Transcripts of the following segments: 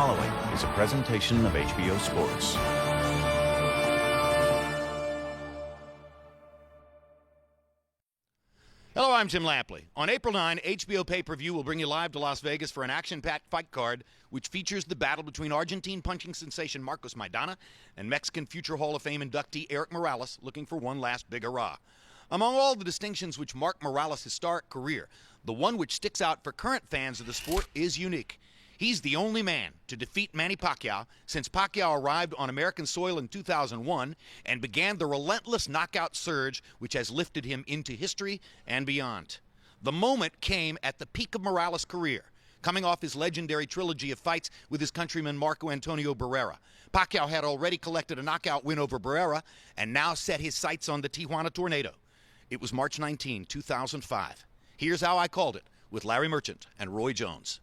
following is a presentation of HBO Sports. Hello, I'm Tim Lampley. On April 9, HBO pay-per-view will bring you live to Las Vegas for an action-packed fight card which features the battle between Argentine punching sensation Marcos Maidana and Mexican future Hall of Fame inductee Erik Morales, looking for one last big hurrah. Among all the distinctions which mark Morales' historic career, the one which sticks out for current fans of the sport is unique. He's the only man to defeat Manny Pacquiao since Pacquiao arrived on American soil in 2001 and began the relentless knockout surge which has lifted him into history and beyond. The moment came at the peak of Morales' career, coming off his legendary trilogy of fights with his countryman Marco Antonio Barrera. Pacquiao had already collected a knockout win over Barrera and now set his sights on the Tijuana Tornado. It was March 19, 2005. Here's how I called it with Larry Merchant and Roy Jones.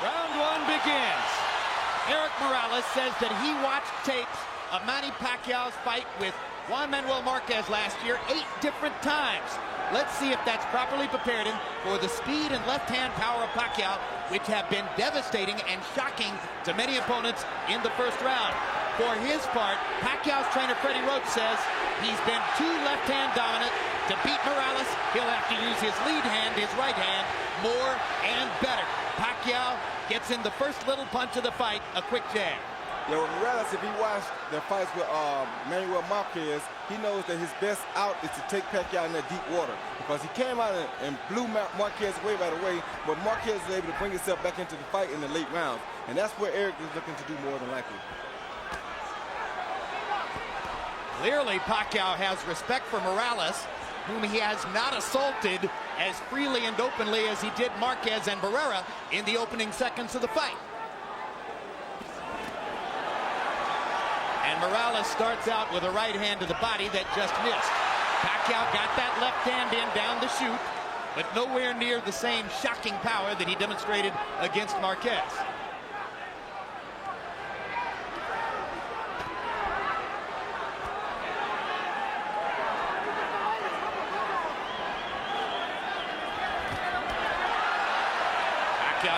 Round one begins. Erik Morales says that he watched tapes of Manny Pacquiao's fight with Juan Manuel Marquez last year 8 different times. Let's see if that's properly prepared him for the speed and left-hand power of Pacquiao, which have been devastating and shocking to many opponents in the first round. For his part, Pacquiao's trainer Freddie Roach says he's been too left-hand dominant. To beat Morales, he'll have to use his lead hand, his right hand, more and better. Pacquiao gets in the first little punch of the fight, a quick jab. Yeah, well, Morales, if he watched the fights with Manuel Marquez, he knows that his best out is to take Pacquiao in that deep water, because he came out and blew Marquez away right away, but Marquez was able to bring himself back into the fight in the late rounds, and that's where Erik is looking to do more than likely. Clearly, Pacquiao has respect for Morales, whom he has not assaulted as freely and openly as he did Marquez and Barrera in the opening seconds of the fight. And Morales starts out with a right hand to the body that just missed. Pacquiao got that left hand in down the chute, but nowhere near the same shocking power that he demonstrated against Marquez.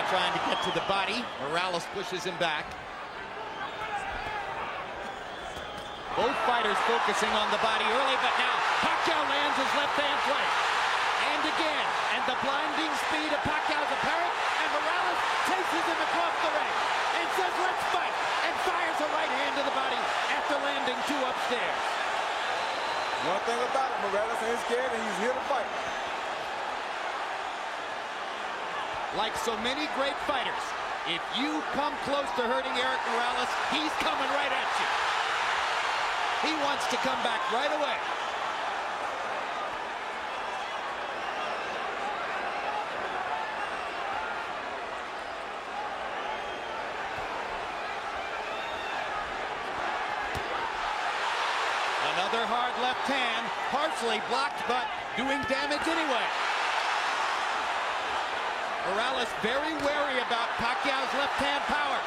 Trying to get to the body. Morales pushes him back. Both fighters focusing on the body early, but now Pacquiao lands his left hand right. And again, and the blinding speed of Pacquiao's apparent, and Morales chases him across the ring and says, "Let's fight," and fires a right hand to the body after landing 2 upstairs. One thing about it, Morales ain't scared and he's here to fight. Like so many great fighters, if you come close to hurting Erik Morales, he's coming right at you. He wants to come back right away. Another hard left hand, partially blocked, but doing damage anyway. Morales very wary about Pacquiao's left-hand power.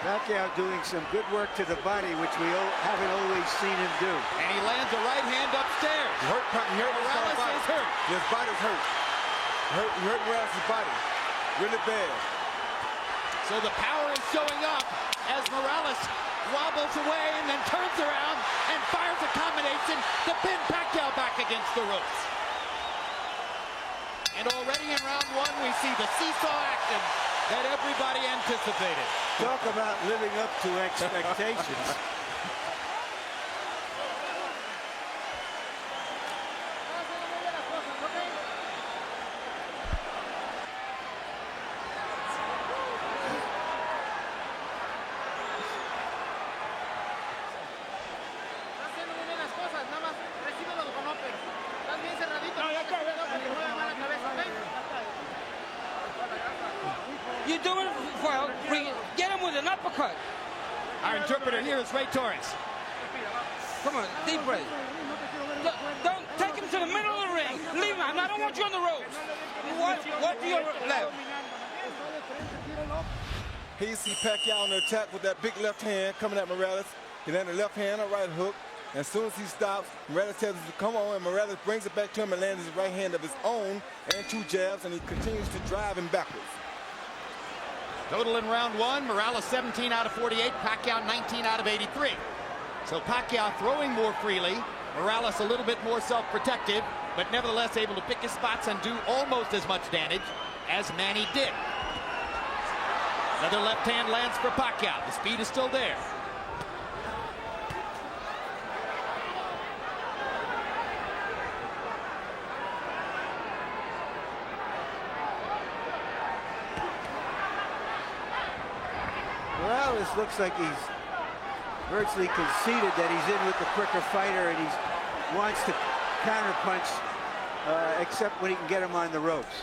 Pacquiao doing some good work to the body, which we haven't always seen him do. And he lands a right hand upstairs. Morales is hurt. His body's hurt. He hurt Morales' body really bad. So the power is showing up as Morales wobbles away and then turns around and fires a combination to pin Pacquiao back against the ropes. And already in round 1, we see the seesaw action that everybody anticipated. Talk about living up to expectations. You do it well. Get him with an uppercut. Our interpreter here is Ray Torres. Come on, deep breath. Don't take him to the middle of the ring. Leave him. I don't want you on the ropes. What to your left? Here you see Pacquiao on the attack with that big left hand coming at Morales. He landed a left hand, a right hook. As soon as he stops, Morales tells him to come on, and Morales brings it back to him and lands his right hand of his own and 2 jabs, and he continues to drive him backwards. Total in round 1, Morales 17 out of 48, Pacquiao 19 out of 83. So Pacquiao throwing more freely, Morales a little bit more self-protective, but nevertheless able to pick his spots and do almost as much damage as Manny did. Another left hand lands for Pacquiao. The speed is still there. Morales looks like he's virtually conceded that he's in with the quicker fighter, and he wants to counterpunch, except when he can get him on the ropes.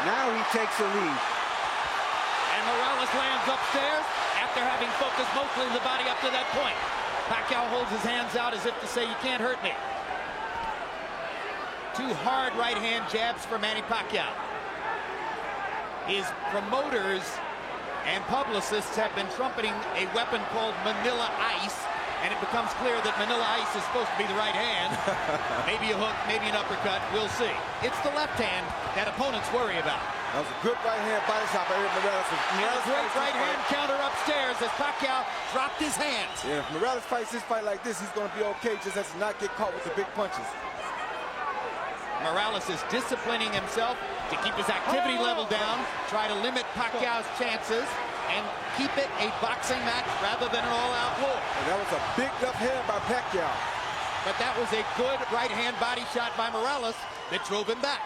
Now he takes a lead. And Morales lands upstairs after having focused mostly the body up to that point. Pacquiao holds his hands out as if to say, you can't hurt me. 2 hard right hand jabs for Manny Pacquiao. His promoters and publicists have been trumpeting a weapon called Manila Ice, and it becomes clear that Manila Ice is supposed to be the right hand. Maybe a hook, maybe an uppercut, we'll see. It's the left hand that opponents worry about. That was a good right hand body shot by Erik Morales. And a great right hand counter upstairs as Pacquiao dropped his hands. Yeah, if Morales fights this fight like this, he's going to be okay, just has to not get caught with the big punches. Morales is disciplining himself to keep his activity level down, try to limit Pacquiao's chances, and keep it a boxing match rather than an all-out war. And that was a big left hand by Pacquiao. But that was a good right-hand body shot by Morales that drove him back.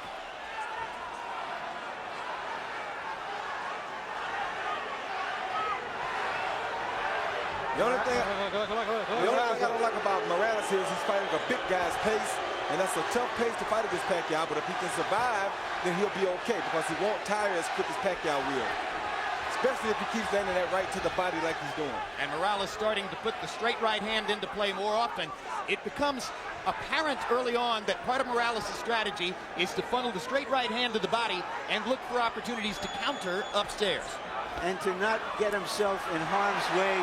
The only thing I don't like about Morales here is he's fighting a big guy's pace, and that's a tough pace to fight against Pacquiao, but if he can survive, then he'll be okay because he won't tire as quick as Pacquiao will. Especially if he keeps landing that right to the body like he's doing. And Morales starting to put the straight right hand into play more often. It becomes apparent early on that part of Morales' strategy is to funnel the straight right hand to the body and look for opportunities to counter upstairs. And to not get himself in harm's way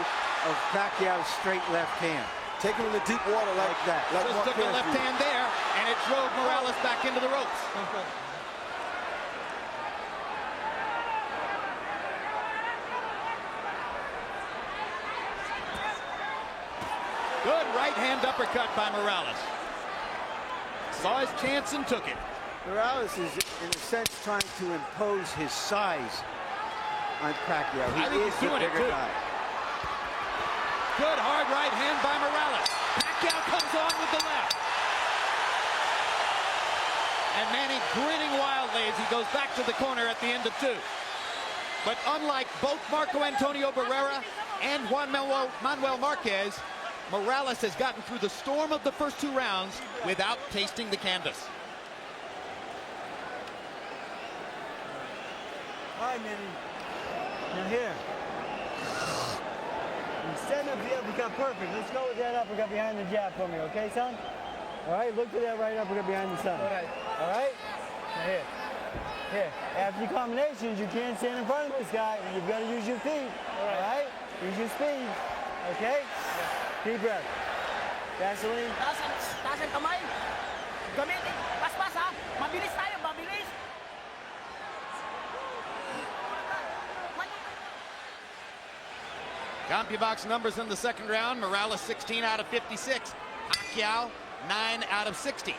of Pacquiao's straight left hand. Take him in the deep water like that. Just took the left hand there, and it drove Morales back into the ropes. Good right hand uppercut by Morales. Saw his chance and took it. Morales is, in a sense, trying to impose his size on Pacquiao. He is the bigger guy. Good hard right hand by Morales. Pacquiao comes on with the left. And Manny grinning wildly as he goes back to the corner at the end of 2. But unlike both Marco Antonio Barrera and Juan Manuel Marquez, Morales has gotten through the storm of the first 2 rounds without tasting the canvas. All right, Manny. Now here. Setting up the uppercut perfect. Let's go with that uppercut behind the jab for me, okay, son? All right, look for that right uppercut behind the son. All right. All right? Now here. Here. After the combinations, you can't stand in front of this guy. You've got to use your feet. All right? Use your speed. Okay? Deep breath. Gasoline. Taas ang kamay. Gamitin. Paspas ha. Mabilis tayo, mabilis. CompuBox numbers in the second round. Morales 16 out of 56. Pacquiao 9 out of 60.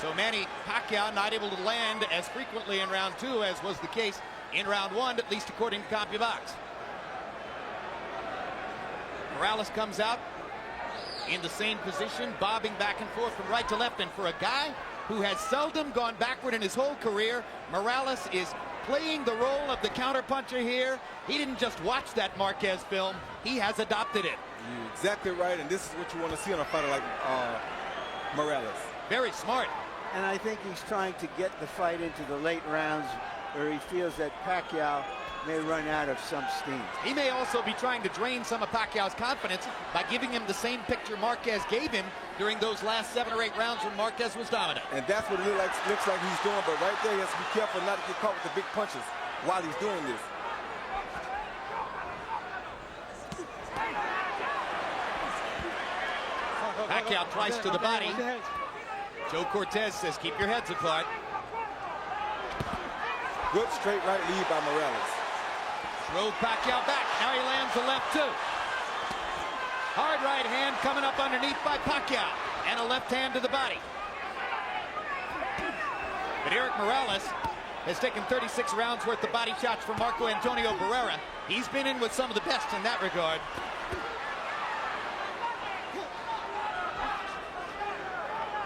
So Manny Pacquiao not able to land as frequently in round 2 as was the case in round 1, at least according to CompuBox. Morales comes out in the same position, bobbing back and forth from right to left. And for a guy who has seldom gone backward in his whole career, Morales is playing the role of the counterpuncher here. He didn't just watch that Marquez film, he has adopted it. You're exactly right, and this is what you want to see on a fighter like Morales. Very smart. And I think he's trying to get the fight into the late rounds where he feels that Pacquiao may run out of some steam. He may also be trying to drain some of Pacquiao's confidence by giving him the same picture Marquez gave him during those last 7 or 8 rounds when Marquez was dominant. And that's what it looks like he's doing, but right there he has to be careful not to get caught with the big punches. while he's doing this. Pacquiao twice to the body. Joe Cortez says, keep your heads apart. Good straight right lead by Morales. Drove Pacquiao back. Now he lands the left too. Hard right hand coming up underneath by Pacquiao. And a left hand to the body. But Erik Morales has taken 36 rounds worth of body shots from Marco Antonio Barrera. He's been in with some of the best in that regard.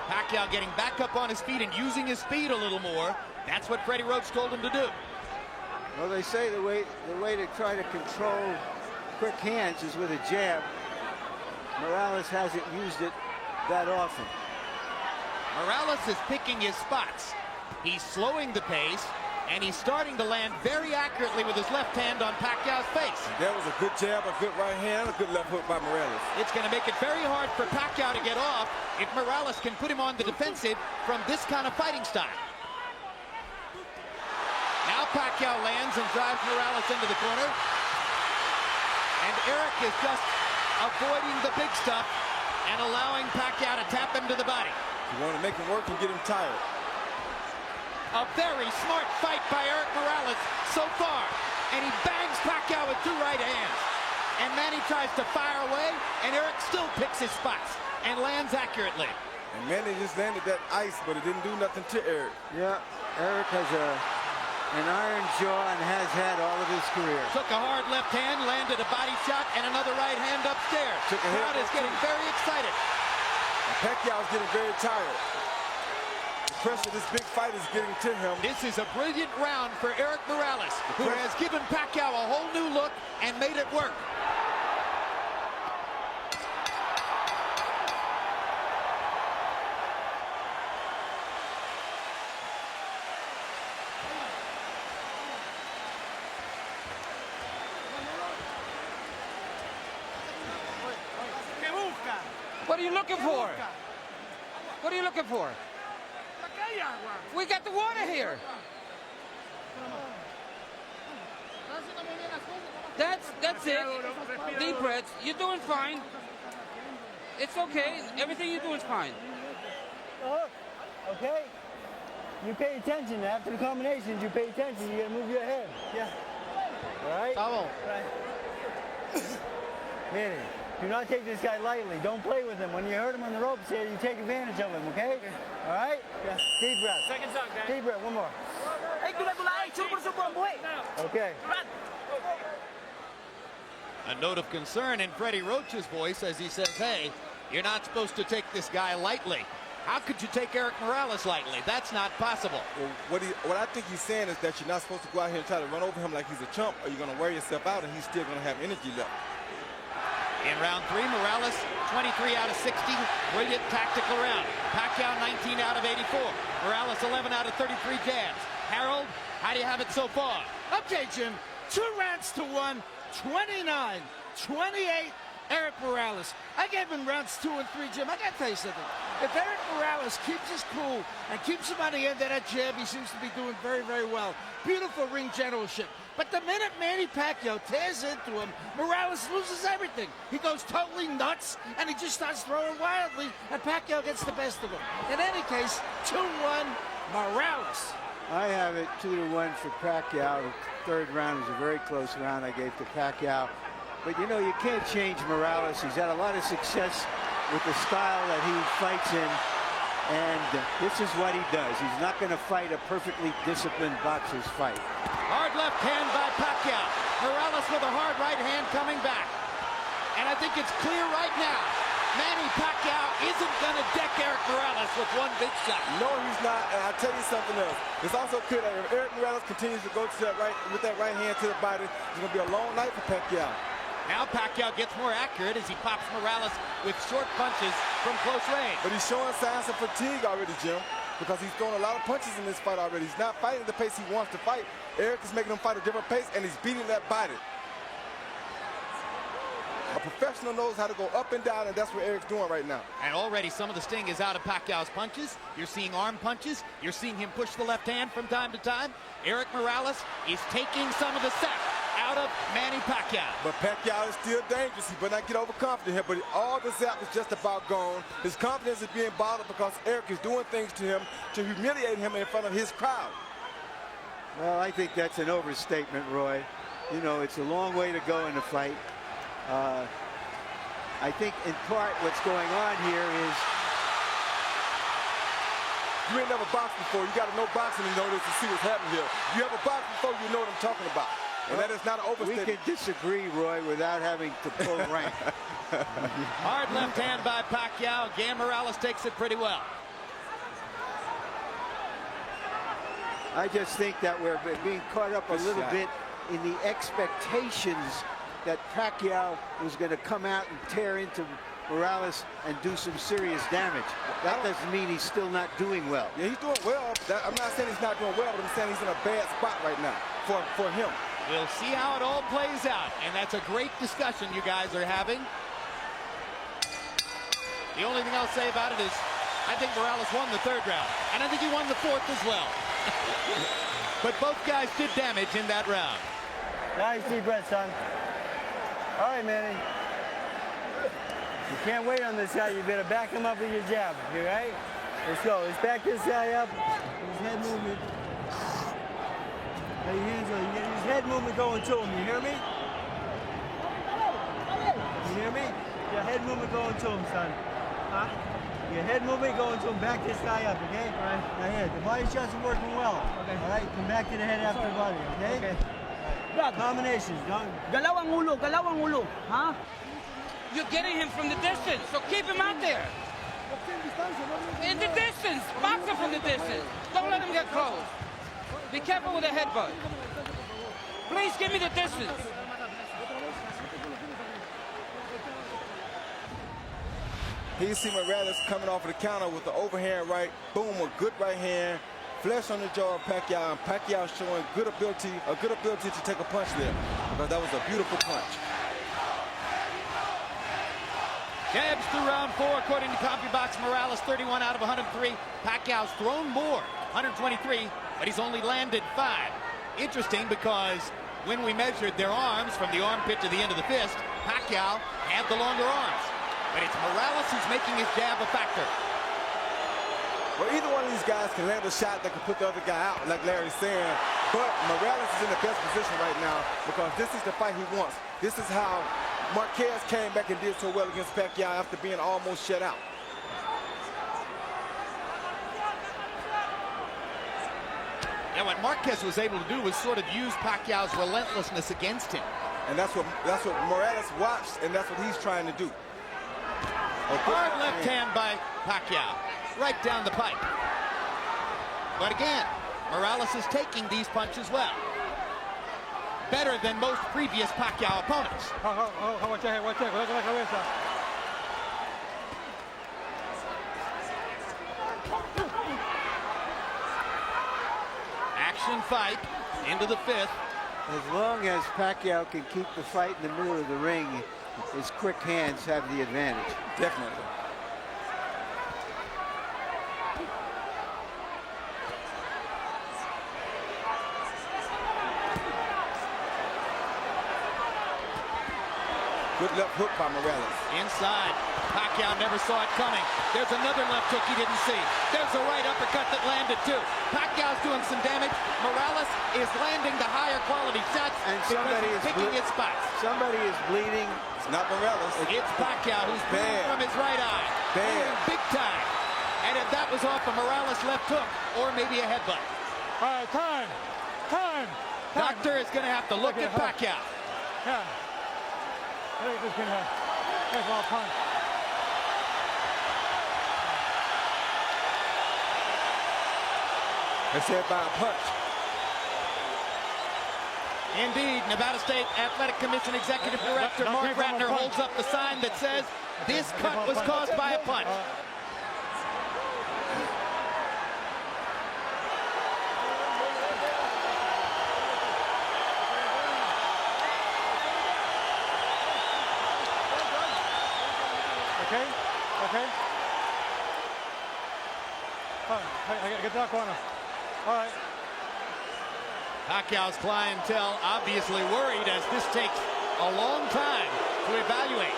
Pacquiao getting back up on his feet and using his speed a little more. That's what Freddie Roach told him to do. Well, they say the way to try to control quick hands is with a jab. Morales hasn't used it that often. Morales is picking his spots. He's slowing the pace, and he's starting to land very accurately with his left hand on Pacquiao's face. That was a good jab, a good right hand, a good left hook by Morales. It's going to make it very hard for Pacquiao to get off if Morales can put him on the defensive from this kind of fighting style. Now Pacquiao lands and drives Morales into the corner. And Erik is just avoiding the big stuff and allowing Pacquiao to tap him to the body. You want to make him work and get him tired. A very smart fight by Erik Morales so far. And he bangs Pacquiao with two right hands. And Manny tries to fire away, and Erik still picks his spots and lands accurately. And Manny just landed that ice, but it didn't do nothing to Erik. Yeah, Erik has an iron jaw and has had all of his career. Took a hard left hand, landed a body shot, and another right hand upstairs. Took a Crowd is getting very excited. And Pacquiao's getting very tired. The pressure of this big fight is getting to him. This is a brilliant round for Erik Morales, who has given Pacquiao a whole new look and made it work. What are you looking for? What are you looking for? We got the water here. That's it. Deep breaths. You're doing fine. It's okay. Everything you're doing is fine. Okay? You pay attention. After the combinations, you pay attention. You gotta move your head. Yeah. All right? Right. Manny, do not take this guy lightly. Don't play with him. When you hurt him on the ropes here, you take advantage of him, okay? All right? Yeah. Deep breath. Second shot, guys. Deep breath. One more. Okay. A note of concern in Freddie Roach's voice as he says, hey, you're not supposed to take this guy lightly. How could you take Erik Morales lightly? That's not possible. Well, what I think he's saying is that you're not supposed to go out here and try to run over him like he's a chump, or you're going to wear yourself out and he's still going to have energy left. In round 3, Morales, 23 out of 60. Brilliant tactical round. Pacquiao, 19 out of 84. Morales, 11 out of 33 jabs. Harold, how do you have it so far? Okay, Jim. 2 rounds to 1. 29, 28, Erik Morales. I gave him rounds 2 and 3, Jim. I got to tell you something. If Erik Morales keeps his cool and keeps him on the end of that jab, he seems to be doing very, very well. Beautiful ring generalship. But the minute Manny Pacquiao tears into him, Morales loses everything. He goes totally nuts, and he just starts throwing wildly, and Pacquiao gets the best of him. In any case, 2-1, Morales. I have it 2-1 for Pacquiao. The third round was a very close round I gave to Pacquiao. But you know, you can't change Morales. He's had a lot of success with the style that he fights in. And this is what he does. He's not going to fight a perfectly disciplined boxer's fight. Hard left hand by Pacquiao. Morales with a hard right hand coming back. And I think it's clear right now, Manny Pacquiao isn't going to deck Erik Morales with one big shot. No, he's not. And I'll tell you something else. It's also clear that if Erik Morales continues to go to that right with that right hand to the body, it's going to be a long night for Pacquiao. Now Pacquiao gets more accurate as he pops Morales with short punches from close range. But he's showing signs of fatigue already, Jim, because he's throwing a lot of punches in this fight already. He's not fighting at the pace he wants to fight. Erik is making him fight a different pace, and he's beating that body. A professional knows how to go up and down, and that's what Erik's doing right now. And already some of the sting is out of Pacquiao's punches. You're seeing arm punches. You're seeing him push the left hand from time to time. Erik Morales is taking some of the sap out of Manny Pacquiao. But Pacquiao is still dangerous. He better not get overconfident here, but all the zap is just about gone. His confidence is being bottled because Erik is doing things to him to humiliate him in front of his crowd. Well, I think that's an overstatement, Roy. You know, it's a long way to go in the fight. I think in part what's going on here is you ain't never boxed before. You got to know boxing to know this to see what's happening here. You ever boxed before, you know what I'm talking about. And that is not an overstatement. We can disagree, Roy, without having to pull rank. Hard left hand by Pacquiao. Again, Morales takes it pretty well. I just think that we're being caught up a little bit in the expectations that Pacquiao was going to come out and tear into Morales and do some serious damage. That doesn't mean he's still not doing well. Yeah, he's doing well. I'm not saying he's not doing well, but I'm saying he's in a bad spot right now for him. We'll see how it all plays out, and that's a great discussion you guys are having. The only thing I'll say about it is I think Morales won the third round, and I think he won the fourth as well. But both guys did damage in that round. Nice deep breath, son. All right, Manny. You can't wait on this guy. You better back him up with your jab. You right? Let's go. Let's back this guy up. His head movement. Hey, hands on. You get his head movement going to him. You hear me? You hear me? Your head movement going to him, son. Huh? Your head movement going to him. Back this guy up, okay? All right. Now here, the body shots are working well. Okay. All right. Come back to the head after the body, okay? Okay. Combinations, don't. Galaw ang ulo, ha? You're getting him from the distance, so keep him out there. In the distance, box him from the distance. Don't let him get close. Be careful with the headbutt. Please give me the distance. Here you see Morales coming off of the counter with the overhand right. Boom, a good right hand. Flesh on the jaw of Pacquiao, and Pacquiao showing a good ability to take a punch there. Because that was a beautiful punch. Jabs through round 4, according to CompuBox. Morales 31 out of 103. Pacquiao's thrown more, 123, but he's only landed 5. Interesting because when we measured their arms from the armpit to the end of the fist, Pacquiao had the longer arms. But it's Morales who's making his jab a factor. Well, either one of these guys can land a shot that can put the other guy out, like Larry's saying. But Morales is in the best position right now because this is the fight he wants. This is how Marquez came back and did so well against Pacquiao after being almost shut out. Yeah, what Marquez was able to do was sort of use Pacquiao's relentlessness against him. And that's what Morales watched, and that's what he's trying to do. A hard left hand by Pacquiao, right down the pipe. But again, Morales is taking these punches well. Better than most previous Pacquiao opponents. Action fight into the 5th. As long as Pacquiao can keep the fight in the middle of the ring, his quick hands have the advantage. Definitely. Good left hook by Morales. Inside. Pacquiao never saw it coming. There's another left hook he didn't see. There's a right uppercut that landed too. Pacquiao's doing some damage. Morales is landing the higher quality shots and somebody is picking his spots. Somebody is bleeding. It's not Morales. It's Pacquiao who's bleeding from his right eye. Bad. Big time. And if that was off a Morales left hook or maybe a headbutt. All right, time. Doctor is going to have to look at Pacquiao. Yeah. I think this can take a punch. It's hit by a punch. Indeed, Nevada State Athletic Commission Executive Director Mark Ratner holds up the sign that says this cut was caused by a punch. All right, I gotta get to that corner. All right. Pacquiao's clientele obviously worried as this takes a long time to evaluate.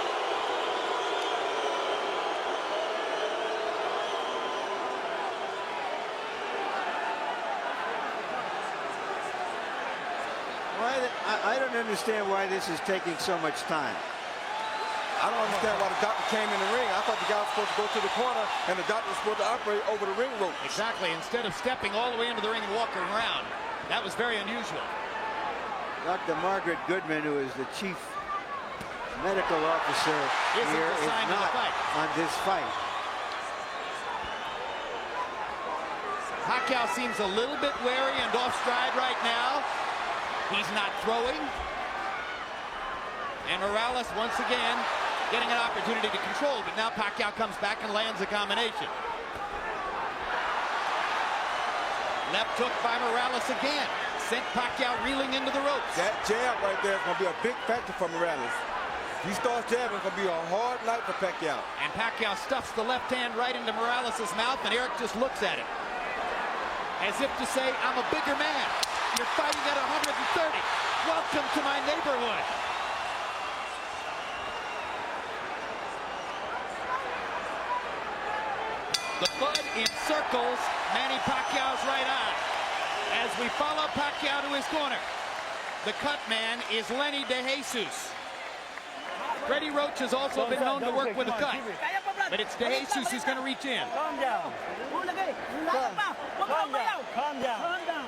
I don't understand why this is taking so much time. I don't understand why the doctor came in the ring. I thought the guy was supposed to go to the corner and the doctor was supposed to operate over the ring rope. Exactly, instead of stepping all the way into the ring and walking around. That was very unusual. Dr. Margaret Goodman, who is the chief medical officer here, is not on this fight. Pacquiao seems a little bit wary and off stride right now. He's not throwing. And Morales once again getting an opportunity to control, but now Pacquiao comes back and lands a combination. Left hook by Morales again. Sent Pacquiao reeling into the ropes. That jab right there is going to be a big factor for Morales. If he starts jabbing, it's going to be a hard night for Pacquiao. And Pacquiao stuffs the left hand right into Morales' mouth, and Erik just looks at it. As if to say, I'm a bigger man. You're fighting at 130. Welcome to my neighborhood. The blood encircles Manny Pacquiao's right eye. As we follow Pacquiao to his corner, the cut man is Lenny DeJesus. Freddie Roach has also been known to work with a cut, but it's DeJesus who's going to reach in. Calm down. Calm down. Calm down.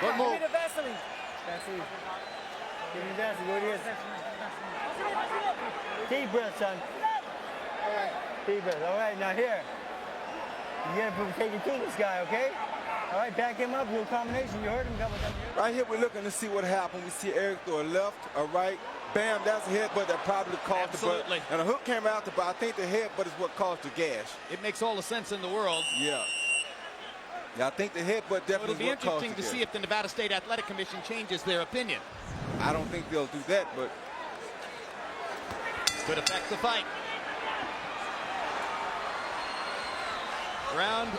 One more. Give me the Vaseline. Vaseline. Give me Vaseline. Go ahead. Deep breath, son. All right. Deep breath. All right, now here. You gotta take your king, this guy, okay? All right, back him up, do a combination. You heard him, double down. Right here, we're looking to see what happened. We see Erik throw a left, a right. Bam, that's a headbutt that probably caused the butt. And a hook came out, but I think the headbutt is what caused the gash. It makes all the sense in the world. Yeah. Yeah, I think the headbutt definitely It'll be interesting to see if the Nevada State Athletic Commission changes their opinion. I don't think they'll do that, but could affect the fight. Round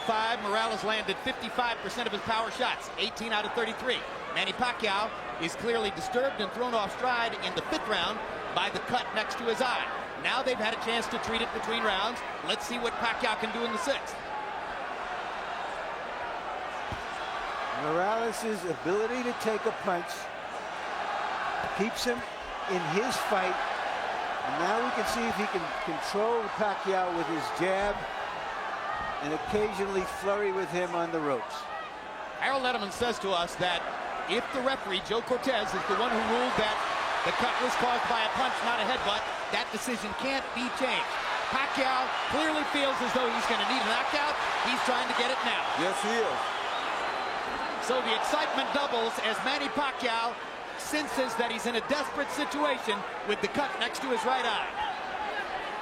5, Morales landed 55% of his power shots, 18 out of 33. Manny Pacquiao is clearly disturbed and thrown off stride in the 5th round by the cut next to his eye. Now they've had a chance to treat it between rounds. Let's see what Pacquiao can do in the 6th. Morales' ability to take a punch keeps him in his fight. And now we can see if he can control Pacquiao with his jab and occasionally flurry with him on the ropes. Harold Edelman says to us that if the referee, Joe Cortez, is the one who ruled that the cut was caused by a punch, not a headbutt, that decision can't be changed. Pacquiao clearly feels as though he's going to need a knockout. He's trying to get it now. Yes, he is. So the excitement doubles as Manny Pacquiao senses that he's in a desperate situation with the cut next to his right eye.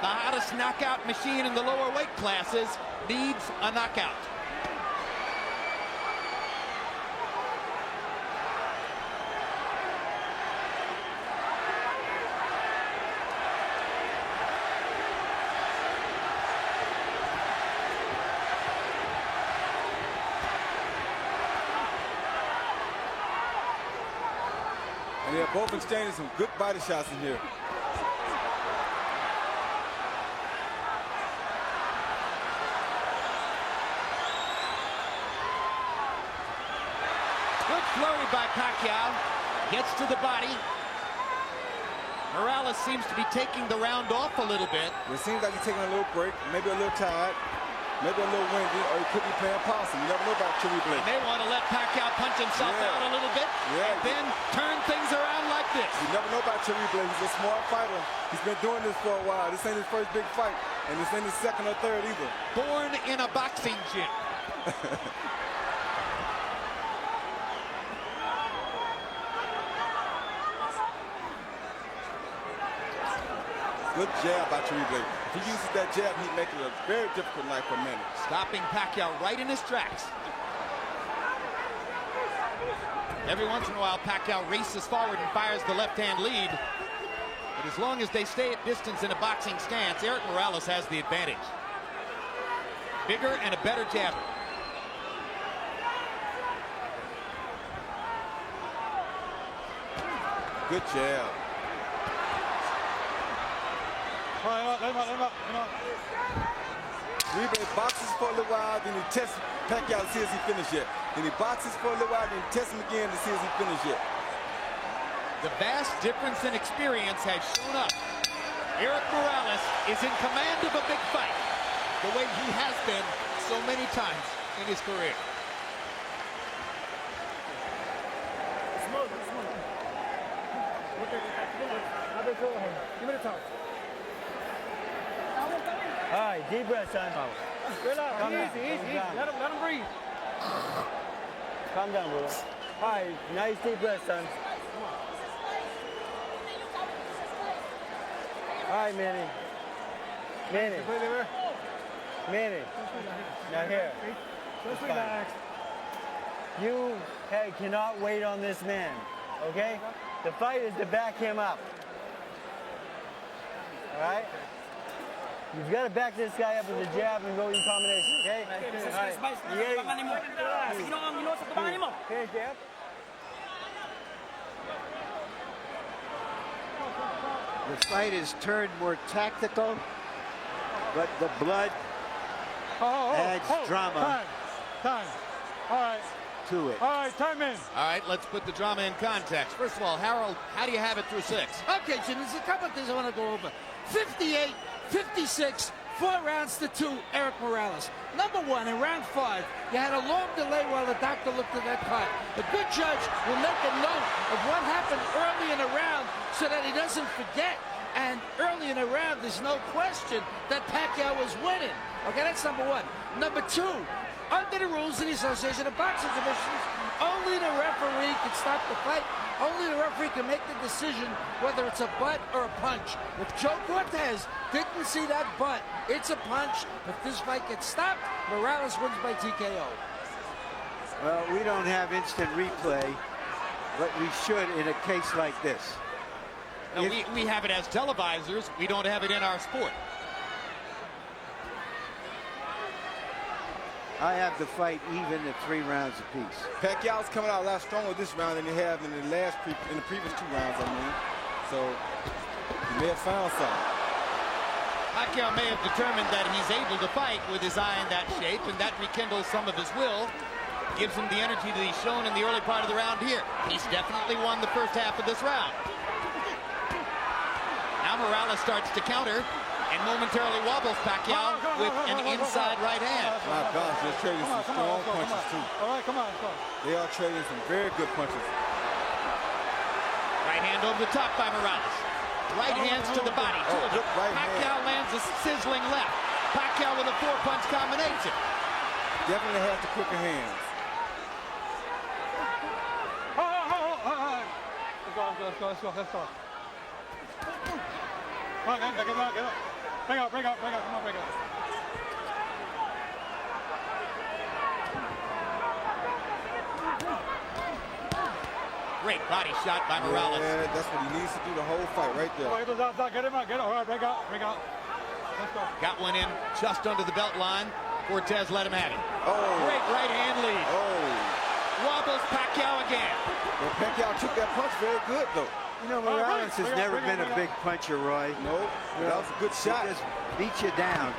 The hottest knockout machine in the lower weight classes needs a knockout. And they're both exchanging some good body shots in here. Good flurry by Pacquiao. Gets to the body. Morales seems to be taking the round off a little bit. It seems like he's taking a little break, maybe a little tired, maybe a little windy, or he could be playing possum. You never know about Cherry Blake. They want to let Pacquiao punch himself out a little bit, and then turn things around like this. You never know about Cherry Blake. He's a smart fighter. He's been doing this for a while. This ain't his first big fight, and this ain't his second or third either. Born in a boxing gym. Good jab by Cherry Blake. If he uses that jab, he'd make it a very difficult night for Manny. Stopping Pacquiao right in his tracks. Every once in a while, Pacquiao races forward and fires the left-hand lead. But as long as they stay at distance in a boxing stance, Erik Morales has the advantage. Bigger and a better jabber. Good jab. All right, let him out. Uribe boxes for a little while, then he tests Pacquiao to see if he finished yet. Then he boxes for a little while, then he tests him again to see if he finished yet. The vast difference in experience has shown up. Erik Morales is in command of a big fight, the way he has been so many times in his career. Give me the top. All right, deep breath, son. Relax, easy. Let him breathe. Calm down, brother. All right, nice deep breath, son. All right, Manny. Now here. Just relax. You cannot wait on this man, okay? The fight is to back him up. All right? You've got to back this guy up with a jab and go in combination, okay? Okay, jab. The fight is turned more tactical, but the blood adds drama Time. All right. to it. All right, time in. All right, let's put the drama in context. First of all, Harold, how do you have it through 6? Okay, Jim, there's a couple of things I want to go over. 58, 56, 4 rounds to 2, Erik Morales. Number 1, in round 5, you had a long delay while the doctor looked at that card. The good judge will make a note of what happened early in the round so that he doesn't forget. And early in the round, there's no question that Pacquiao was winning. Okay, that's number 1. Number 2, under the rules of the Association of Boxing Commissions, only the referee can stop the fight. Only the referee can make the decision whether it's a butt or a punch. If Joe Cortez didn't see that butt, it's a punch. If this fight gets stopped, Morales wins by TKO. Well, we don't have instant replay, but we should in a case like this. No, we have it as televisors. We don't have it in our sport. I have the fight even at 3 rounds apiece. Pacquiao's coming out a lot stronger this round than he have in the previous 2 rounds, I mean. So he may have found something. Pacquiao may have determined that he's able to fight with his eye in that shape, and that rekindles some of his will. Gives him the energy that he's shown in the early part of the round here. He's definitely won the first half of this round. Now Morales starts to counter and momentarily wobbles Pacquiao with an inside right hand. My gosh, they're trading some strong punches too. All right, come on. They are trading some very good punches. Right hand over the top by Morales. Right hands to the body. Pacquiao lands a sizzling left. Pacquiao with a 4-punch combination. Definitely has the quicker hands. Let's go. Come on, get up. Bring up. Come on, bring up. Great body shot by Morales. Yeah, that's what he needs to do the whole fight right there. Get him out. All right, bring out. Let's go. Got one in just under the belt line. Cortez let him have it. Oh. Great right hand lead. Oh. Wobbles Pacquiao again. Well, Pacquiao took that punch very good, though. You know, Morales has never been a big puncher, Roy. No, that was a good shot. He just beat you down.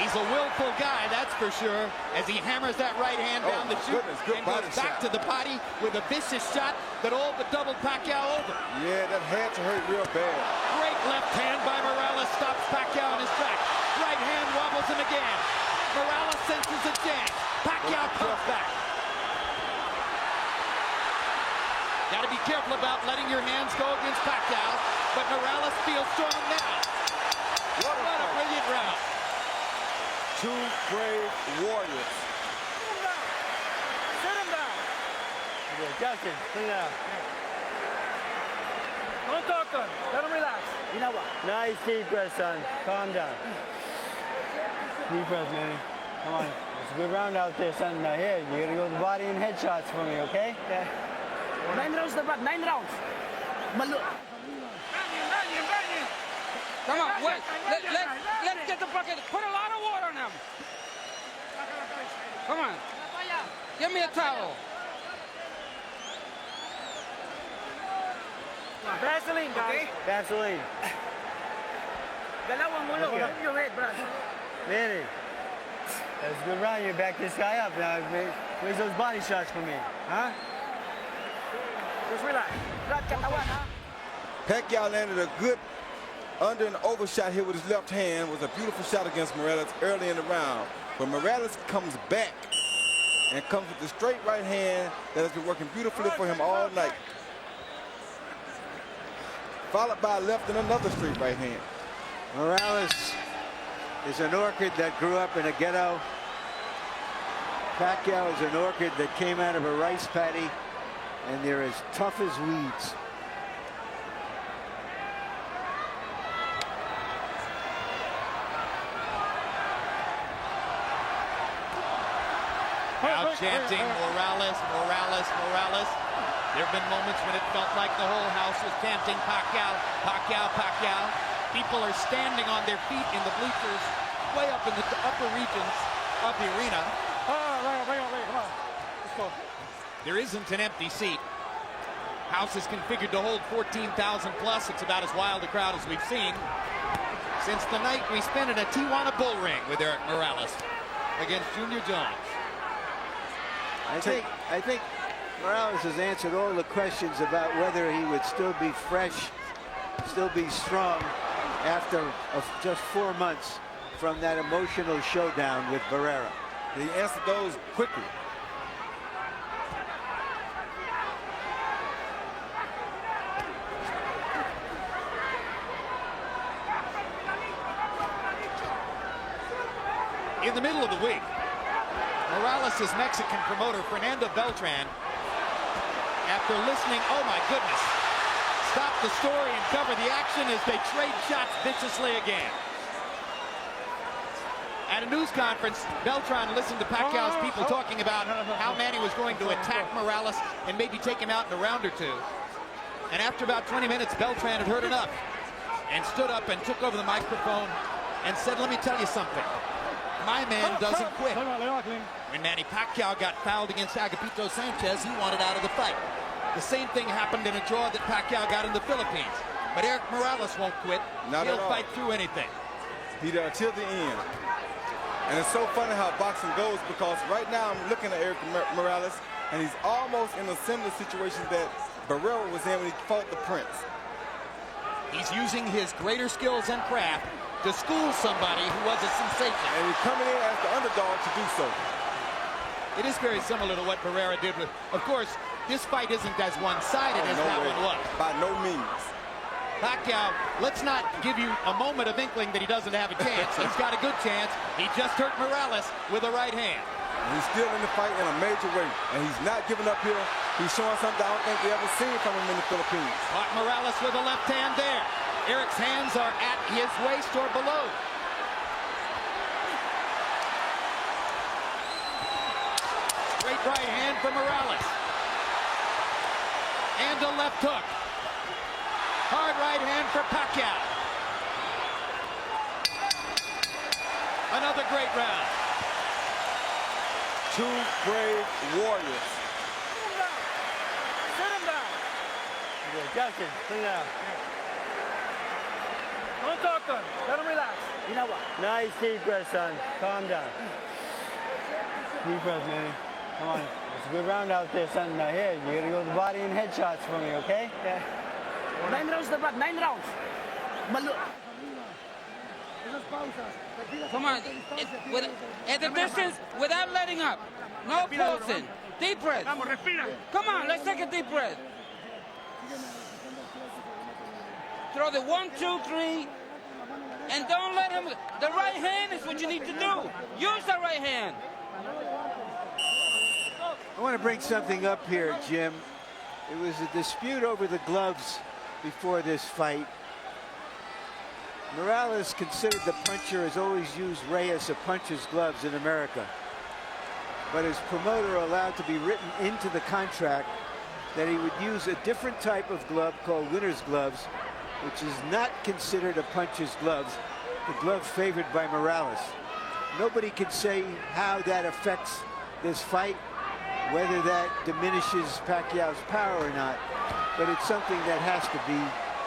He's a willful guy, that's for sure, as he hammers that right hand down the chute and goes back to the body with a vicious shot that all but doubled Pacquiao over. Yeah, that had to hurt real bad. Great left hand by Morales stops Pacquiao in his track. Right hand wobbles him again. Morales senses a jam. Pacquiao comes back. Got to be careful about letting your hands go against Pacquiao, but Morales feels strong now. What a brilliant round. 2 brave warriors. Sit him down. Okay, Justin, sit down. Don't talk to him. Let him relax. You know what? Nice deep breath, son. Calm down. Deep breath, Manny. Come on. It's a good round out there, son. Now here, you gotta go to the body and headshots for me, okay? Yeah. 9 rounds dapat, 9 rounds. Come on, wait. Let's get the bucket. Put a lot of water on him. Come on. Give me a towel. Vaseline, guys. Okay. Vaseline. Dalawang ulo. Okay. Move your head, Brad. Manny, that's a good round. You back this guy up now. Where's those body shots for me? Huh? Just relax. Brad, katawan, ha? Pacquiao landed a good under and over shot here with his left hand. Was a beautiful shot against Morales early in the round. But Morales comes back and comes with the straight right hand that has been working beautifully for him all night. Followed by a left and another straight right hand. Morales is an orchid that grew up in a ghetto. Pacquiao is an orchid that came out of a rice paddy, and they're as tough as weeds. Now chanting Morales, Morales, Morales. There have been moments when it felt like the whole house was chanting Pacquiao, Pacquiao, Pacquiao. People are standing on their feet in the bleachers, way up in the upper regions of the arena. Come on. Let's go. There isn't an empty seat. House is configured to hold 14,000 plus. It's about as wild a crowd as we've seen since the night we spent in a Tijuana bull ring with Erik Morales against Junior Jones. I think Morales has answered all the questions about whether he would still be fresh, still be strong after just 4 months from that emotional showdown with Barrera. He answered those quickly. In the middle of the week, Morales' Mexican promoter Fernando Beltran, after listening, oh my goodness, stopped the story and covered the action as they trade shots viciously again. At a news conference, Beltran listened to Pacquiao's people talking about how Manny was going to attack Morales and maybe take him out in a round or two. And after about 20 minutes, Beltran had heard enough and stood up and took over the microphone and said, let me tell you something. My man doesn't quit. When Manny Pacquiao got fouled against Agapito Sanchez, he wanted out of the fight. The same thing happened in a draw that Pacquiao got in the Philippines. But Erik Morales won't quit. He'll fight through anything. He there till the end. And it's so funny how boxing goes, because right now I'm looking at Erik Morales, and he's almost in a similar situation that Barrera was in when he fought the Prince. He's using his greater skills and craft to school somebody who was a sensation. And he's coming in as the underdog to do so. It is very similar to what Barrera did with, of course, this fight isn't as one-sided as that one was. By no means. Pacquiao, let's not give you a moment of inkling that he doesn't have a chance. He's got a good chance. He just hurt Morales with a right hand. He's still in the fight in a major way, and he's not giving up here. He's showing something I don't think we ever seen from him in the Philippines. Caught Morales with a left hand there. Erik's hands are at his waist or below. Straight right hand for Morales. And a left hook. Hard right hand for Pacquiao. Another great round. Two brave warriors. Sit him down. Okay, Justin, sit down. Don't talk to him. Let him relax. You know what? Nice deep breath, son. Calm down. Deep breath, Manny. Come on. It's a good round out there, son. Now here, you gotta go to the body and headshots for me, okay? Yeah. 9 rounds dapat, 9 rounds. Come on. At the distance, without letting up. No pulsing. Deep breath. Come on, let's take a deep breath. Throw the 1, 2, 3. And don't let him. The right hand is what you need to do. Use the right hand. I want to bring something up here, Jim. It was a dispute over the gloves before this fight. Morales, considered the puncher, has always used Reyes, a puncher's gloves in America. But his promoter allowed to be written into the contract that he would use a different type of glove called winner's gloves, which is not considered a puncher's gloves, the glove favored by Morales. Nobody can say how that affects this fight, whether that diminishes Pacquiao's power or not, but it's something that has to be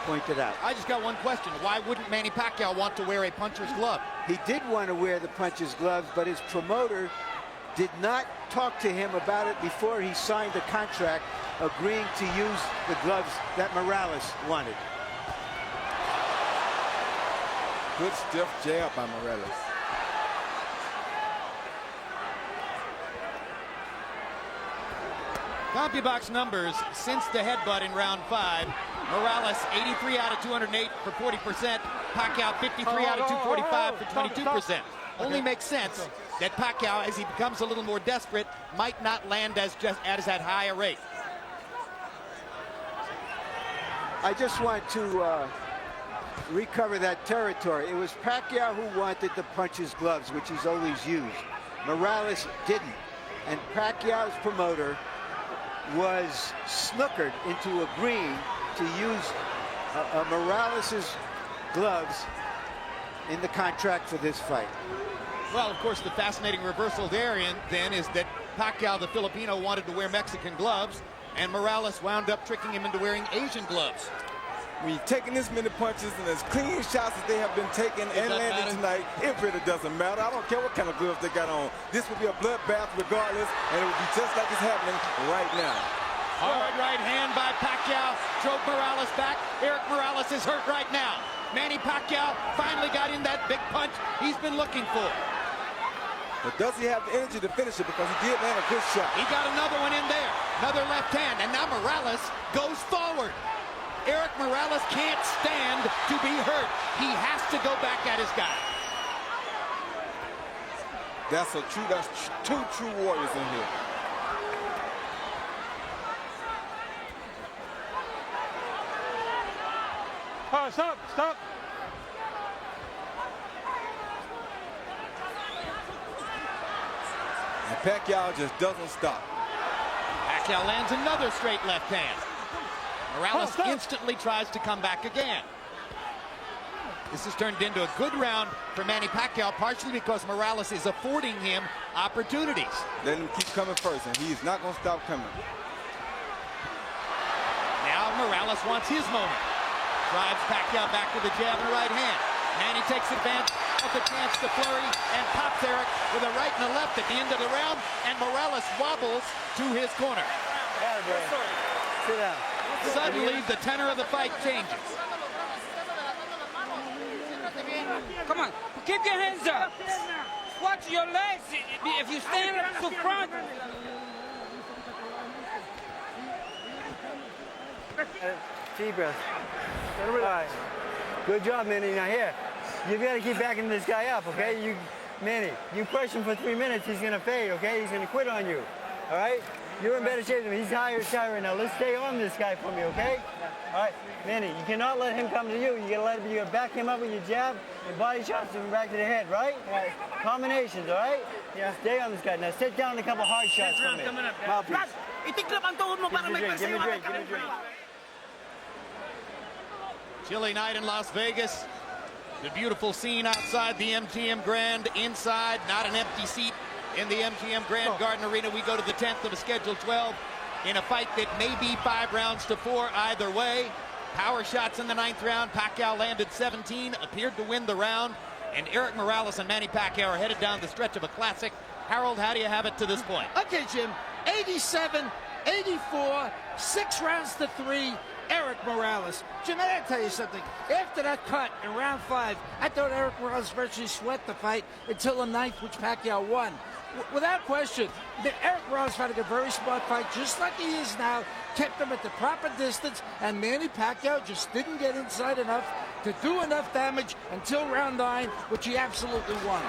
pointed out. I just got one question. Why wouldn't Manny Pacquiao want to wear a puncher's glove? He did want to wear the puncher's gloves, but his promoter did not talk to him about it before he signed the contract, agreeing to use the gloves that Morales wanted. Good stiff jab by Morales. CompuBox numbers since the headbutt in round 5. Morales 83 out of 208 for 40%. Pacquiao 53 out of 245 for 22%. Only makes sense that Pacquiao, as he becomes a little more desperate, might not land as at high a rate. I just want to recover that territory. It was Pacquiao who wanted the puncher's gloves, which he's always used. Morales didn't. And Pacquiao's promoter was snookered into agreeing to use Morales's gloves in the contract for this fight. Well, of course, the fascinating reversal therein then is that Pacquiao, the Filipino, wanted to wear Mexican gloves, and Morales wound up tricking him into wearing Asian gloves. When you're taking this many punches and as clean shots as they have been taken and landed tonight, it really doesn't matter. I don't care what kind of gloves they got on. This would be a bloodbath regardless, and it would be just like it's happening right now. Hard right hand by Pacquiao drove Morales back. Erik Morales is hurt right now. Manny Pacquiao finally got in that big punch he's been looking for. But does he have the energy to finish it? Because he did land a good shot. He got another one in there. Another left hand, and now Morales goes forward. Erik Morales can't stand to be hurt. He has to go back at his guy. That's two true warriors in here. Oh, stop. And Pacquiao just doesn't stop. Pacquiao lands another straight left hand. Morales instantly tries to come back again. This has turned into a good round for Manny Pacquiao, partially because Morales is affording him opportunities. Let him keep coming first, and he's not going to stop coming. Now Morales wants his moment. Drives Pacquiao back with a jab and a right hand. Manny takes advantage of the chance to flurry and pops Erik with a right and a left at the end of the round, and Morales wobbles to his corner. Sit down. Suddenly, the tenor of the fight changes. Come on, keep your hands up. Watch your legs. If you stand up to front. Deep breath. All right. Good job, Manny. Now here, you've got to keep backing this guy up, okay? Manny, you push him for 3 minutes, he's going to fade, okay? He's going to quit on you, all right? You're in better shape than him. He's tired right now. Let's stay on this guy for me, okay? All right, Manny, you cannot let him come to you. You gotta back him up with your jab and body shots to him back to the head, right? Right. Combinations, all right? Yeah. Stay on this guy. Now sit down a couple hard shots for me. Mouthpiece. Give me a drink. Chilly night in Las Vegas. The beautiful scene outside the MGM Grand. Inside, not an empty seat in the MGM Grand Garden Arena. We go to the 10th of a scheduled 12 in a fight that may be 5 rounds to 4 either way. Power shots in the 9th round. Pacquiao landed 17, appeared to win the round. And Erik Morales and Manny Pacquiao are headed down the stretch of a classic. Harold, how do you have it to this point? Okay, Jim. 87, 84, 6 rounds to 3. Erik Morales. Jim, I gotta tell you something. After that cut in round 5, I thought Erik Morales virtually sweat the fight until the 9th, which Pacquiao won. Without question, Erik Morales fighting a very smart fight, just like he is now, kept him at the proper distance, and Manny Pacquiao just didn't get inside enough to do enough damage until round 9, which he absolutely won.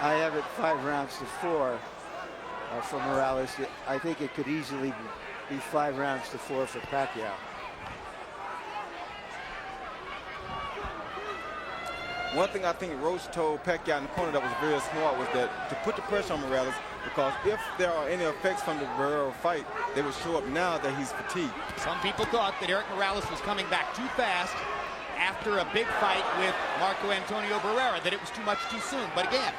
I have it 5 rounds to 4 for Morales. I think it could easily be 5 rounds to 4 for Pacquiao. One thing I think Roach told Pacquiao in the corner that was very smart was that to put the pressure on Morales, because if there are any effects from the Barrera fight, they would show up now that he's fatigued. Some people thought that Erik Morales was coming back too fast after a big fight with Marco Antonio Barrera, that it was too much too soon. But again,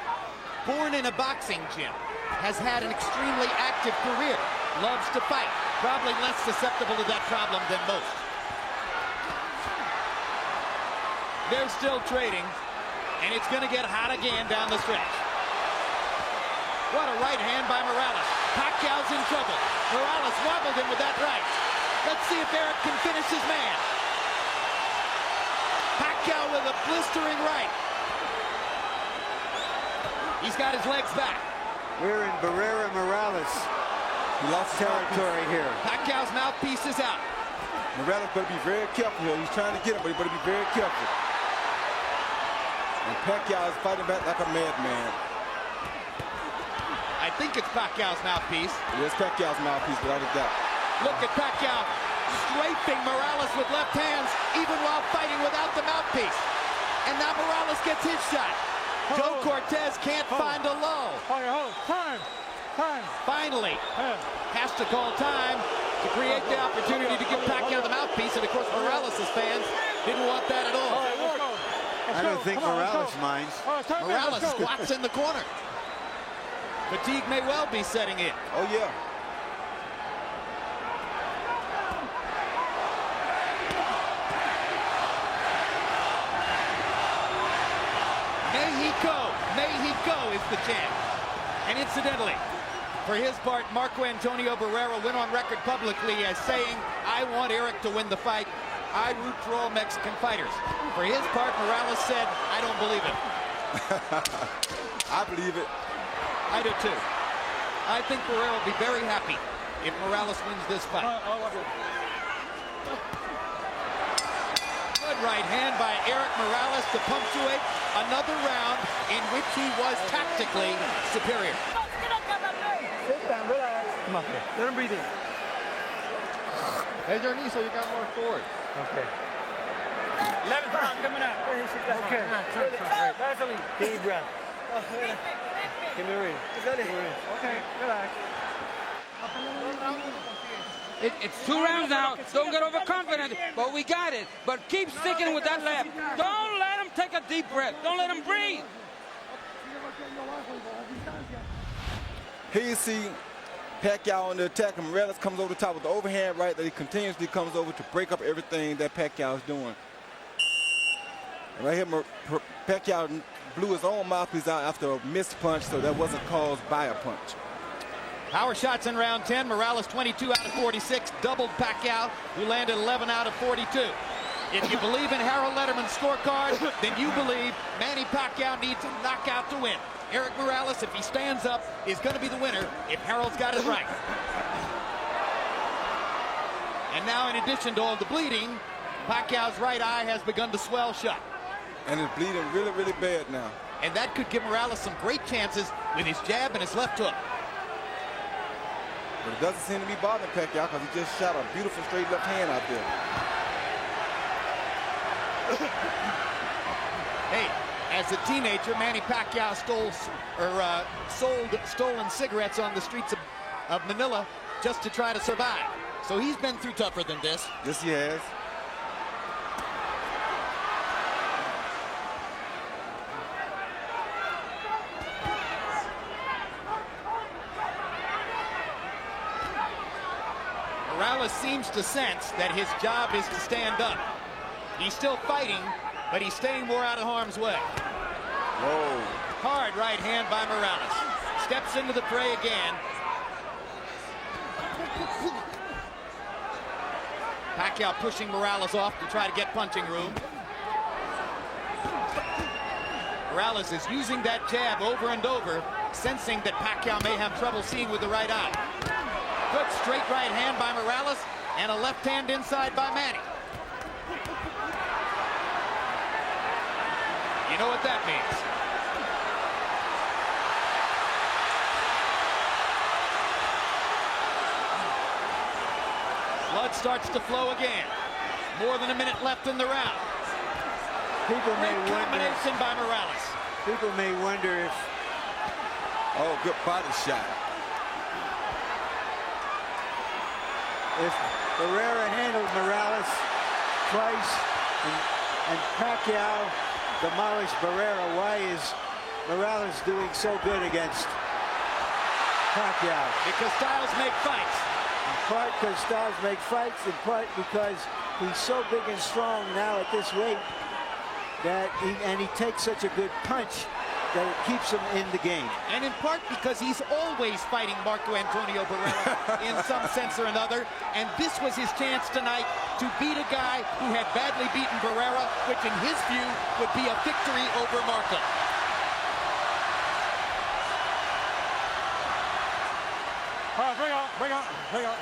born in a boxing gym, has had an extremely active career, loves to fight, probably less susceptible to that problem than most. They're still trading, and it's going to get hot again down the stretch. What a right hand by Morales. Pacquiao's in trouble. Morales wobbled him with that right. Let's see if Erik can finish his man. Pacquiao with a blistering right. He's got his legs back. We're in Barrera-Morales. He lost territory here. Pacquiao's mouthpiece is out. Morales better be very careful here. He's trying to get him, but he better be very careful. And Pacquiao is fighting back like a madman. I think it's Pacquiao's mouthpiece. It is Pacquiao's mouthpiece, without a doubt. Look at Pacquiao strafing Morales with left hands, even while fighting without the mouthpiece. And now Morales gets his shot. Joe Cortez can't find a low. Hold. Time. Finally, has to call time to create the opportunity to give Pacquiao the mouthpiece. And of course, Morales' fans didn't want that at all. I don't think Morales minds. Morales squats in the corner. Fatigue may well be setting in. Oh, yeah. Mexico is the champ. And incidentally, for his part, Marco Antonio Barrera went on record publicly as saying, I want Erik to win the fight. I root for all Mexican fighters. For his part, Morales said, I don't believe it. I believe it. I do too. I think Barrera will be very happy if Morales wins this fight. Good right hand by Erik Morales to punctuate another round in which he was tactically superior. Sit down, relax. Come on, let him breathe in. Bend your knee so you got more forward. Okay. 11th round coming up. Okay. That's a deep breath. Give me a read. Okay, relax. It's 2 rounds now. Don't get overconfident, but we got it. But keep sticking with that left. Don't let him take a deep breath. Don't let him breathe. Here you see Pacquiao on the attack, and Morales comes over the top with the overhand right that he continuously comes over to break up everything that Pacquiao is doing. And right here, Pacquiao blew his own mouthpiece out after a missed punch, so that wasn't caused by a punch. Power shots in round 10. Morales 22 out of 46, doubled Pacquiao, who landed 11 out of 42. If you believe in Harold Letterman's scorecard, then you believe Manny Pacquiao needs a knockout to win. Erik Morales, if he stands up, is going to be the winner if Harold's got it right. And now, in addition to all the bleeding, Pacquiao's right eye has begun to swell shut. And it's bleeding really, really bad now. And that could give Morales some great chances with his jab and his left hook. But it doesn't seem to be bothering Pacquiao because he just shot a beautiful straight left hand out there. Hey, as a teenager, Manny Pacquiao sold stolen cigarettes on the streets of Manila just to try to survive. So he's been through tougher than this. Yes, he has. Morales seems to sense that his job is to stand up. He's still fighting, but he's staying more out of harm's way. Whoa. Hard right hand by Morales. Steps into the fray again. Pacquiao pushing Morales off to try to get punching room. Morales is using that jab over and over, sensing that Pacquiao may have trouble seeing with the right eye. Good straight right hand by Morales and a left hand inside by Manny. You know what that means. Blood starts to flow again. More than a minute left in the round. People may Great wonder. combination by Morales. People may wonder if Oh, good body shot. If Barrera handled Morales twice and Pacquiao demolished Barrera, why is Morales doing so good against Pacquiao? Because styles make fights. In part because styles make fights, in part because he's so big and strong now at this weight that he takes such a good punch that it keeps him in the game. And in part because he's always fighting Marco Antonio Barrera in some sense or another. And this was his chance tonight to beat a guy who had badly beaten Barrera, which in his view would be a victory over Marco. All right, bring on, bring on, bring on.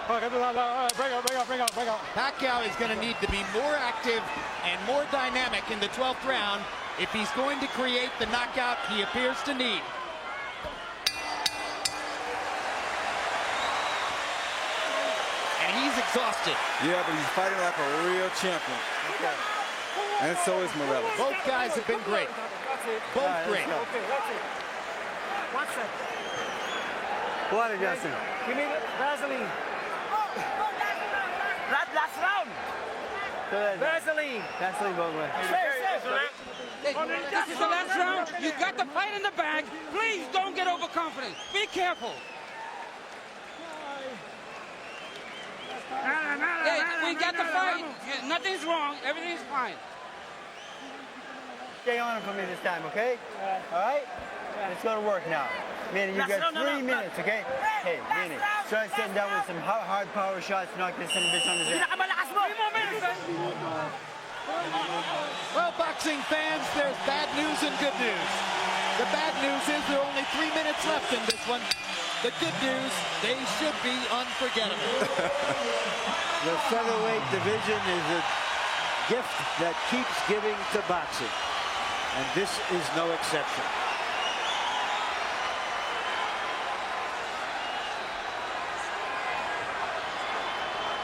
Okay, bring on. Pacquiao is going to need to be more active and more dynamic in the 12th round if he's going to create the knockout he appears to need. And he's exhausted. Yeah, but he's fighting like a real champion. Okay. And so is Morales. Both guys have been great. Both great. Okay, that's it. 1 second. Water, Justin. Give me the Vaseline. Last round. Vaseline. Vaseline, both ways. This is the last round. You got the fight in the bag. Please don't get overconfident. Be careful. Hey, we got the fight. Nothing's wrong. Everything's fine. Stay on him for me this time, okay? All right? Let's go to work now. Manny, you got 3 minutes, okay? Hey, Manny, try sitting down with some hard power shots, knock this son of a bitch on his head. Well, boxing fans, there's bad news and good news. The bad news is there are only 3 minutes left in this one. The good news, they should be unforgettable. The featherweight division is a gift that keeps giving to boxing. And this is no exception.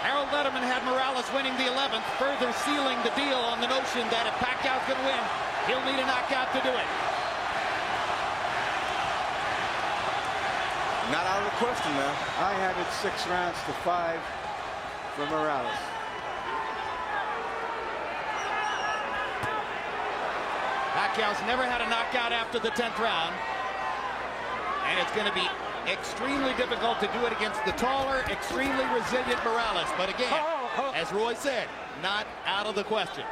Harold Letterman had Morales winning the 11th, further sealing the deal on the notion that if Pacquiao's going to win, he'll need a knockout to do it. Not out of the question now. I have it 6 rounds to 5 for Morales. Pacquiao's never had a knockout after the 10th round. And it's going to be extremely difficult to do it against the taller, extremely resilient Morales. But again, as Roy said, not out of the question.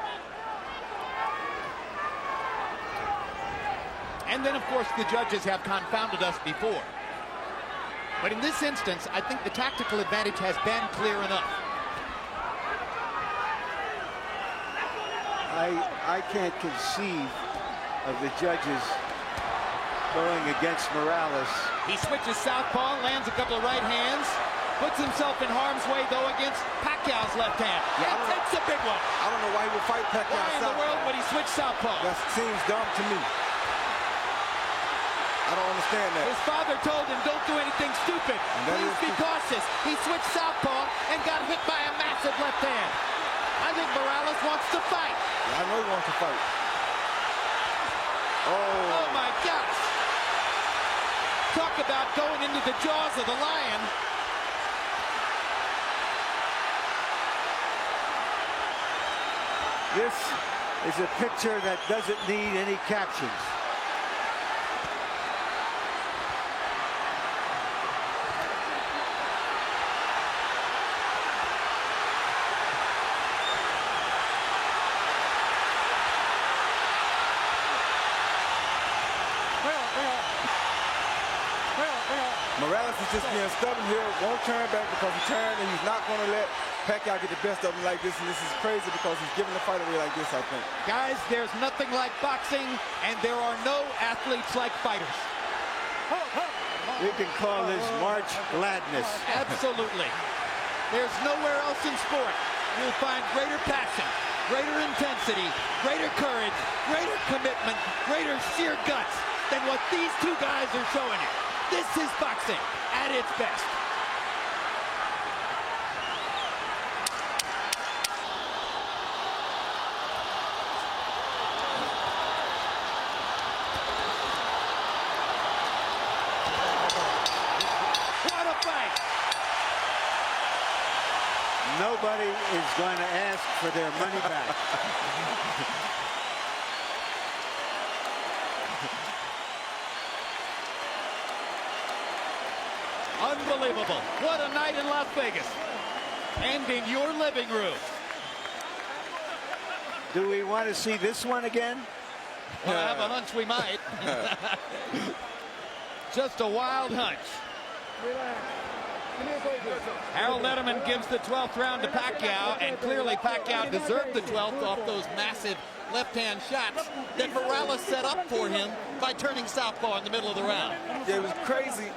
And then, of course, the judges have confounded us before. But in this instance, I think the tactical advantage has been clear enough. I can't conceive of the judges going against Morales. He switches southpaw, lands a couple of right hands, puts himself in harm's way, though, against Pacquiao's left hand. Yeah, That's a big one. I don't know why he would fight Pacquiao Why in the southpaw. world would he switch southpaw? That seems dumb to me. I don't understand that. His father told him, don't do anything stupid. Please be cautious. He switched southpaw and got hit by a massive left hand. I think Morales wants to fight. Yeah, I know he wants to fight. Oh, my gosh. Talk about going into the jaws of the lion. This is a picture that doesn't need any captions. Morales is just being stubborn here, won't turn back because he turned, and he's not going to let Pacquiao get the best of him like this, and this is crazy because he's giving the fight away like this, I think. Guys, there's nothing like boxing, and there are no athletes like fighters. We can call this March Gladness. Absolutely. There's nowhere else in sport you'll find greater passion, greater intensity, greater courage, greater commitment, greater sheer guts than what these two guys are showing you. This is boxing at its best. nobody is going to ask for their money back. Unbelievable. What a night in Las Vegas. And in your living room. Do we want to see this one again? Well, I have a hunch we might. Just a wild hunch. Harold Letterman gives the 12th round to Pacquiao, and clearly Pacquiao deserved the 12th off those massive left-hand shots that Morales set up for him by turning southpaw in the middle of the round. Yeah, it was crazy.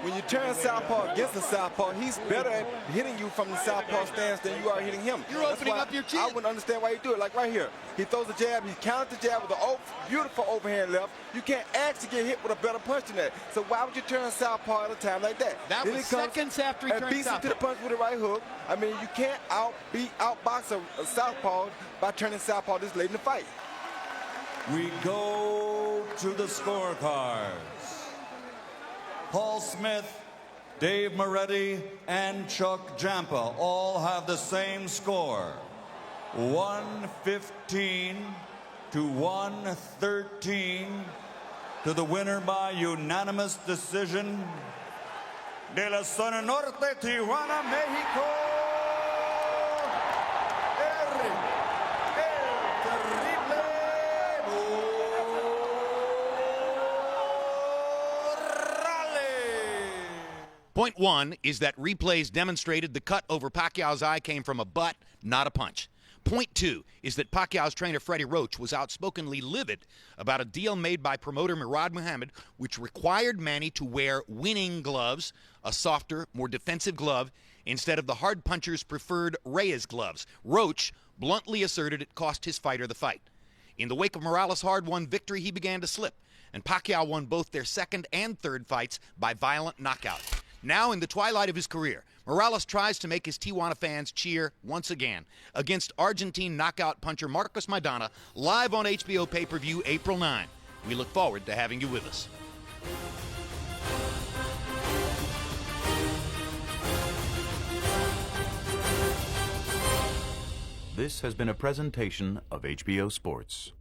When you turn southpaw against the southpaw, he's better at hitting you from the southpaw stance than you are hitting him. You're opening up your chin. I wouldn't understand why he do it. Like right here, he throws a jab, he counters the jab with a beautiful overhand left. You can't actually get hit with a better punch than that. So why would you turn southpaw at a time like that? That was seconds after he turned beats him to the punch with a right hook. I mean, you can't outbox a southpaw by turning southpaw this late in the fight. We go to the scorecards. Paul Smith, Dave Moretti, and Chuck Jampa all have the same score. 115 to 113 to the winner by unanimous decision. De la Zona Norte, Tijuana, Mexico. Erik Point one is that replays demonstrated the cut over Pacquiao's eye came from a butt, not a punch. Point two is that Pacquiao's trainer Freddie Roach was outspokenly livid about a deal made by promoter Murad Muhammad which required Manny to wear winning gloves, a softer, more defensive glove, instead of the hard puncher's preferred Reyes gloves. Roach bluntly asserted it cost his fighter the fight. In the wake of Morales' hard-won victory, he began to slip, and Pacquiao won both their second and third fights by violent knockout. Now, in the twilight of his career, Morales tries to make his Tijuana fans cheer once again against Argentine knockout puncher Marcos Maidana, live on HBO pay-per-view April 9. We look forward to having you with us. This has been a presentation of HBO Sports.